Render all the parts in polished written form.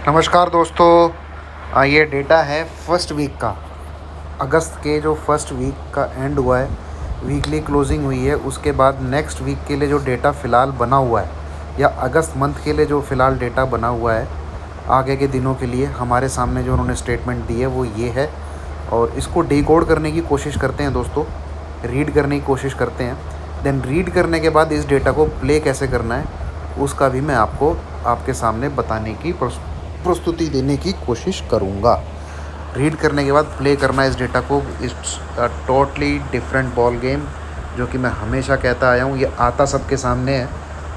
नमस्कार दोस्तों। ये डेटा है फर्स्ट वीक का। अगस्त के जो फर्स्ट वीक का एंड हुआ है, वीकली क्लोजिंग हुई है, उसके बाद नेक्स्ट वीक के लिए जो डेटा फ़िलहाल बना हुआ है या अगस्त मंथ के लिए जो फ़िलहाल डेटा बना हुआ है आगे के दिनों के लिए हमारे सामने जो उन्होंने स्टेटमेंट दी है वो ये है। और इसको डिकोड करने की कोशिश करते हैं दोस्तों, रीड करने की कोशिश करते हैं। देन रीड करने के बाद इस डेटा को प्ले कैसे करना है उसका भी मैं आपको आपके सामने बताने की प्रस्तुति देने की कोशिश करूँगा। रीड करने के बाद प्ले करना इस डेटा को, it's a totally different ball game. जो कि मैं हमेशा कहता आया हूँ, ये आता सबके सामने है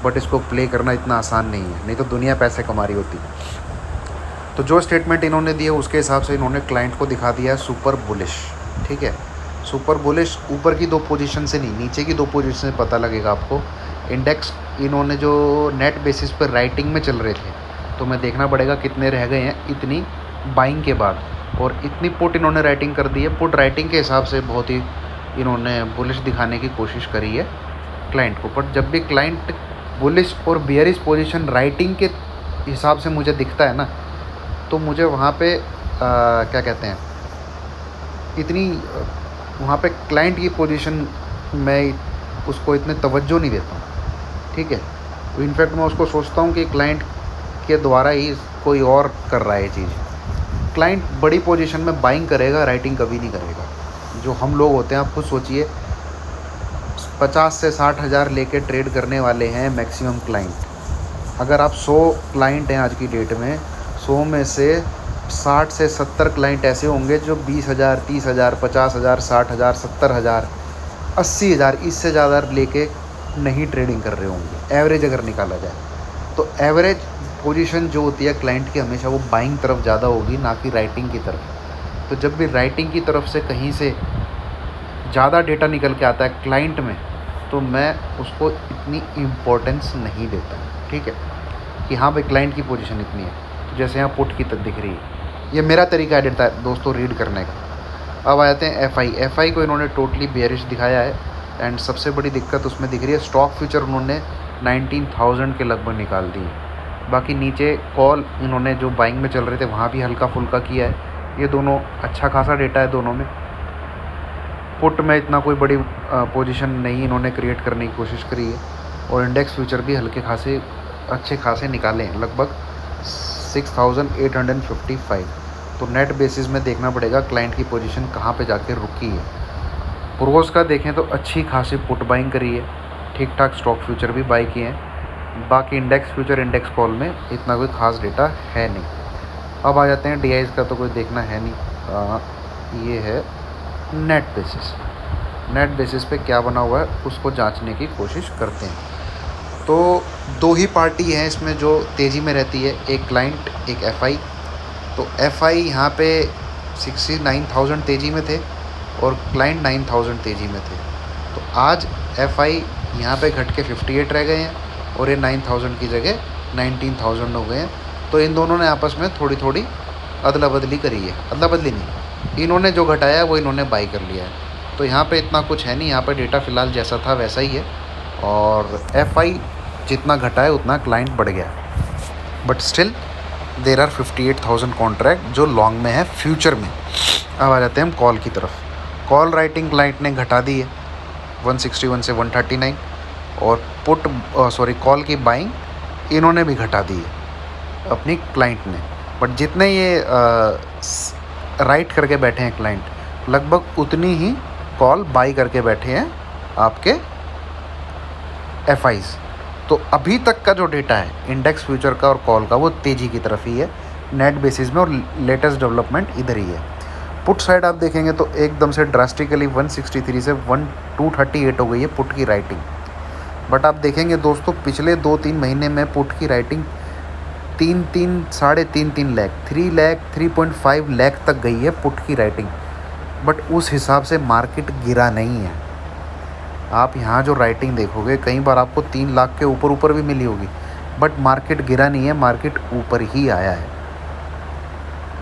बट इसको प्ले करना इतना आसान नहीं है, नहीं तो दुनिया पैसे कमा रही होती। तो जो स्टेटमेंट इन्होंने दी है उसके हिसाब से इन्होंने क्लाइंट को दिखा दिया है सुपर बुलिश। ठीक है, सुपर बुलिश ऊपर की दो पोजीशन से नहीं, नीचे की दो पोजीशन से पता लगेगा आपको। इंडेक्स इन्होंने जो नेट बेसिस पर राइटिंग में चल रहे थे, तो मैं देखना पड़ेगा कितने रह गए हैं इतनी बाइंग के बाद, और इतनी पुट इन्होंने राइटिंग कर दी है। पुट राइटिंग के हिसाब से बहुत ही इन्होंने बुलिश दिखाने की कोशिश करी है क्लाइंट को। बट जब भी क्लाइंट बुलिश और बियरिश पोजीशन राइटिंग के हिसाब से मुझे दिखता है ना, तो मुझे वहाँ पे क्या कहते हैं, इतनी वहाँ पे क्लाइंट की पोजीशन मैं उसको इतने तवज्जो नहीं देता हूँ। ठीक है, इनफैक्ट मैं उसको सोचता हूँ कि क्लाइंट के द्वारा ही कोई और कर रहा है ये चीज़। क्लाइंट बड़ी पोजीशन में बाइंग करेगा, राइटिंग कभी नहीं करेगा। जो हम लोग होते हैं, आप खुद सोचिए, 50 से 60 हज़ार लेके ट्रेड करने वाले हैं मैक्सिमम क्लाइंट। अगर आप 100 क्लाइंट हैं आज की डेट में, 100 में से 60 से 70 क्लाइंट ऐसे होंगे जो 20,000, 30,000, 50,000, 60,000, 70,000, 80,000 इससे ज़्यादा लेके नहीं ट्रेडिंग कर रहे होंगे, एवरेज अगर निकाला जाए तो। एवरेज पोजीशन जो होती है क्लाइंट की, हमेशा वो बाइंग तरफ ज़्यादा होगी, ना कि राइटिंग की तरफ। तो जब भी राइटिंग की तरफ से कहीं से ज़्यादा डेटा निकल के आता है क्लाइंट में, तो मैं उसको इतनी इम्पोर्टेंस नहीं देता। ठीक है, कि हाँ भाई क्लाइंट की पोजीशन इतनी है, तो जैसे यहाँ पुट की तक दिख रही है। ये मेरा तरीका है दोस्तों रीड करने का। अब आ जाते हैं एफ आई को इन्होंने टोटली बेयरिश दिखाया है, एंड सबसे बड़ी दिक्कत उसमें दिख रही है, स्टॉक फ्यूचर उन्होंने 19,000 के लगभग निकाल दी। बाकी नीचे कॉल इन्होंने जो बाइंग में चल रहे थे वहाँ भी हल्का फुल्का किया है। ये दोनों अच्छा खासा डेटा है दोनों में। पुट में इतना कोई बड़ी पोजीशन नहीं इन्होंने क्रिएट करने की कोशिश करी है, और इंडेक्स फ्यूचर भी हल्के खासे अच्छे खासे निकाले हैं, लगभग 6,855। तो नेट बेसिस में देखना पड़ेगा क्लाइंट की पोजीशन कहाँ पे जाके रुकी है। प्रोस का देखें तो अच्छी खासी पुट बाइंग करी है, ठीक ठाक स्टॉक फ्यूचर भी बाई किए हैं। बाकी इंडेक्स फ्यूचर इंडेक्स कॉल में इतना कोई ख़ास डेटा है नहीं। अब आ जाते हैं DIs का, तो कोई देखना है नहीं। ये है नेट बेसिस। नेट बेसिस पे क्या बना हुआ है उसको जांचने की कोशिश करते हैं। तो दो ही पार्टी हैं इसमें जो तेज़ी में रहती है, एक क्लाइंट एक FI। तो FI यहाँ पे 69,000 तेज़ी में थे और क्लाइंट 9,000 तेज़ी में थे। तो आज FI यहाँ पे घट के 58 रह गए हैं, और ये 9,000 की जगह 19,000 हो गए हैं। तो इन दोनों ने आपस में थोड़ी थोड़ी अदला बदली करी है। अदला बदली नहीं, इन्होंने जो घटाया है वो इन्होंने बाई कर लिया है। तो यहाँ पे इतना कुछ है नहीं, यहाँ पे डेटा फ़िलहाल जैसा था वैसा ही है, और FI जितना घटा है उतना क्लाइंट बढ़ गया। But still there are 58,000 contract जो लॉन्ग में है फ्यूचर में। अब आ जाते हैं हम कॉल की तरफ। कॉल राइटिंग क्लाइंट ने घटा दी है 161 से 139, और कॉल की बाइंग इन्होंने भी घटा दी है अपनी क्लाइंट ने। बट जितने ये राइट करके बैठे हैं क्लाइंट, लगभग उतनी ही कॉल बाई करके बैठे हैं आपके FIs। तो अभी तक का जो डेटा है इंडेक्स फ्यूचर का और कॉल का, वो तेज़ी की तरफ ही है नेट बेसिस में, और लेटेस्ट डेवलपमेंट इधर ही है। पुट साइड आप देखेंगे तो एकदम से ड्रास्टिकली 163 से 238 हो गई है पुट की राइटिंग। बट आप देखेंगे दोस्तों, पिछले 2-3 महीने में पुट की राइटिंग 3 लाख 3 लाख 3.5 लाख तक गई है पुट की राइटिंग। बट उस हिसाब से मार्केट गिरा नहीं है। आप यहाँ जो राइटिंग देखोगे, कई बार आपको 3 लाख के ऊपर भी मिली होगी, बट मार्केट गिरा नहीं है, मार्केट ऊपर ही आया है।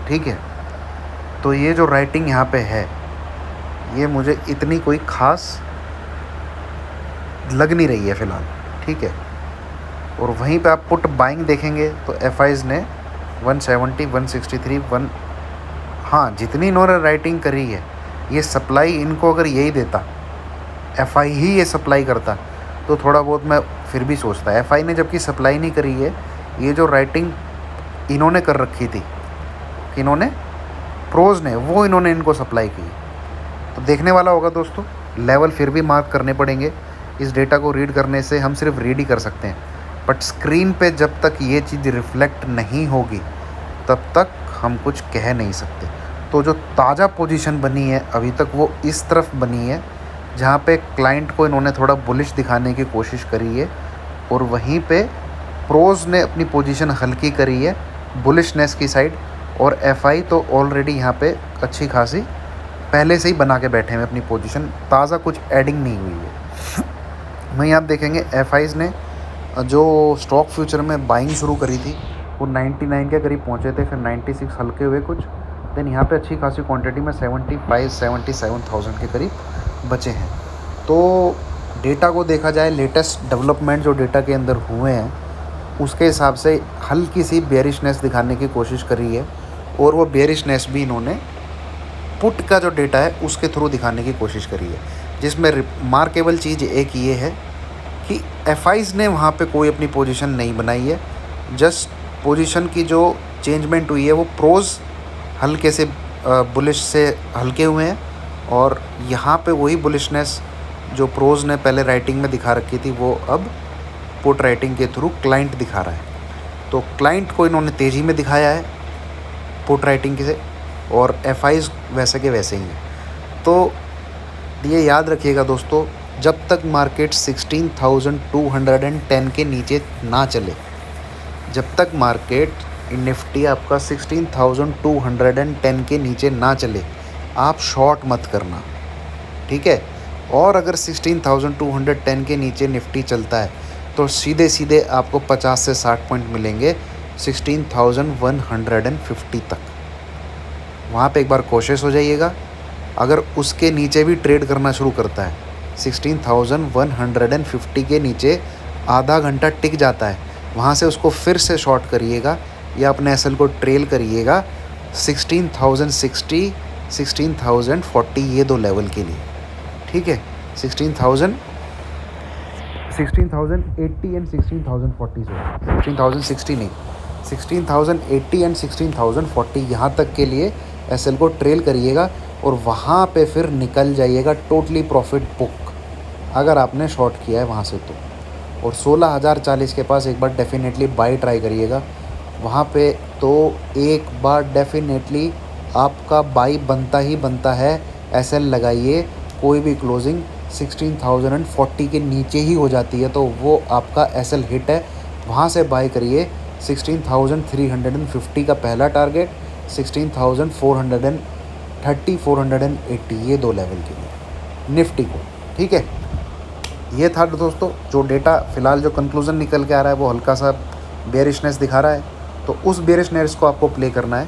ठीक है, तो ये जो राइटिंग यहाँ पे है, ये मुझे इतनी कोई ख़ास लग नहीं रही है फ़िलहाल। ठीक है, और वहीं पे आप पुट बाइंग देखेंगे तो FIs ने 170, 163, 1, हाँ जितनी इन्होंने राइटिंग करी है, ये सप्लाई इनको अगर यही देता, एफआई ही ये सप्लाई करता, तो थोड़ा बहुत मैं फिर भी सोचता। एफआई ने जबकि सप्लाई नहीं करी है, ये जो राइटिंग इन्होंने कर रखी थी, इन्होंने प्रोज ने, वो इन्होंने इनको सप्लाई की। तो देखने वाला होगा दोस्तों, लेवल फिर भी मार्क करने पड़ेंगे। इस डेटा को रीड करने से हम सिर्फ रीड ही कर सकते हैं, बट स्क्रीन पे जब तक ये चीज़ रिफ्लेक्ट नहीं होगी तब तक हम कुछ कह नहीं सकते। तो जो ताज़ा पोजीशन बनी है अभी तक, वो इस तरफ बनी है जहाँ पे क्लाइंट को इन्होंने थोड़ा बुलिश दिखाने की कोशिश करी है, और वहीं पे प्रोज ने अपनी पोजीशन हल्की करी है बुलिशनेस की साइड, और एफआई तो ऑलरेडी यहाँ पे अच्छी खासी पहले से ही बना के बैठे हैं अपनी पोजीशन, ताज़ा कुछ एडिंग नहीं हुई है। वहीं आप देखेंगे एफआईज़ ने जो स्टॉक फ्यूचर में बाइंग शुरू करी थी, वो 99 के करीब पहुँचे थे, फिर 96 हल्के हुए कुछ, देन यहाँ पे अच्छी खासी क्वांटिटी में 75-77,000 के करीब बचे हैं। तो डेटा को देखा जाए, लेटेस्ट डेवलपमेंट जो डेटा के अंदर हुए हैं उसके हिसाब से हल्की सी बेयरिशनेस दिखाने की कोशिश करी है, और वो बेयरिशनेस भी इन्होंने पुट का जो डेटा है उसके थ्रू दिखाने की कोशिश करी है, जिसमें रिमार्केबल चीज़ एक ये है कि एफआईज़ ने वहाँ पे कोई अपनी पोजीशन नहीं बनाई है। जस्ट पोजीशन की जो चेंजमेंट हुई है वो प्रोज हल्के से बुलिश से हल्के हुए हैं, और यहाँ पे वही बुलिशनेस जो प्रोज ने पहले राइटिंग में दिखा रखी थी वो अब पुट राइटिंग के थ्रू क्लाइंट दिखा रहा है। तो क्लाइंट को इन्होंने तेज़ी में दिखाया है पुट राइटिंग से, और एफआईज़ वैसे के वैसे ही हैं। तो ये याद रखिएगा दोस्तों, जब तक मार्केट 16,210 के नीचे ना चले, जब तक मार्केट निफ्टी आपका 16,210 के नीचे ना चले, आप शॉर्ट मत करना, ठीक है। और अगर 16,210 के नीचे निफ्टी चलता है तो सीधे सीधे आपको 50 से 60 पॉइंट मिलेंगे 16,150 तक। वहाँ पे एक बार कोशिश हो जाइएगा। अगर उसके नीचे भी ट्रेड करना शुरू करता है, 16,150 के नीचे आधा घंटा टिक जाता है, वहाँ से उसको फिर से शॉर्ट करिएगा या अपने एसएल को ट्रेल करिएगा 16,060, 16,040, ये दो लेवल के लिए, ठीक है। 16,080 एंड 16,040 से 16,060 नहीं, 16,080 एंड 16,040 यहाँ तक के लिए एसएल को ट्रेल करिएगा, और वहाँ पे फिर निकल जाइएगा टोटली प्रॉफिट बुक अगर आपने शॉर्ट किया है वहाँ से तो। और 16,040 के पास एक बार डेफिनेटली बाई ट्राई करिएगा, वहाँ पे तो एक बार डेफिनेटली आपका बाई बनता ही बनता है। एसएल लगाइए, कोई भी क्लोजिंग 16,040 के नीचे ही हो जाती है तो वो आपका एसएल हिट है, वहाँ से बाई करिए। 16,350 का पहला टारगेट, 16,430, 480, ये दो लेवल के लिए निफ्टी को, ठीक है। ये था दोस्तों जो डेटा फ़िलहाल जो कंक्लूज़न निकल के आ रहा है, वो हल्का सा बेयरिशनेस दिखा रहा है, तो उस बेयरिशनेस को आपको प्ले करना है।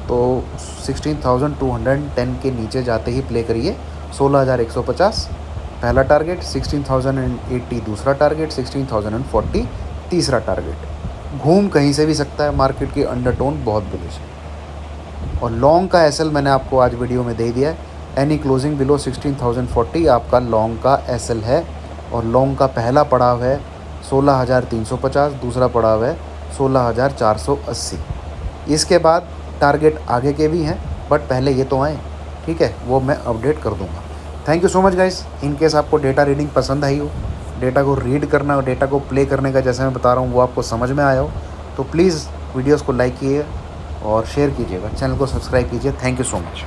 तो 16,210 के नीचे जाते ही प्ले करिए। 16,150 पहला टारगेट, 16,080 दूसरा टारगेट, 16,040 तीसरा टारगेट। घूम कहीं से भी सकता है, मार्केट की अंडरटोन बहुत बुलिश है। और लॉन्ग का एसएल मैंने आपको आज वीडियो में दे दिया है। एनी क्लोजिंग बिलो 16,040 आपका लॉन्ग का एसएल है, और लॉन्ग का पहला पड़ाव है 16,350, दूसरा पड़ाव है 16,480। इसके बाद टारगेट आगे के भी हैं, बट पहले ये तो आए, ठीक है, वो मैं अपडेट कर दूंगा। Thank you so much guys. In case आपको डेटा रीडिंग पसंद आई हो, डेटा को रीड करना और डेटा को प्ले करने का जैसे मैं बता रहा हूँ वो आपको समझ में आया हो, तो प्लीज़ वीडियोज़ को लाइक कीजिए और शेयर कीजिएगा, चैनल को सब्सक्राइब कीजिए। Thank you so much.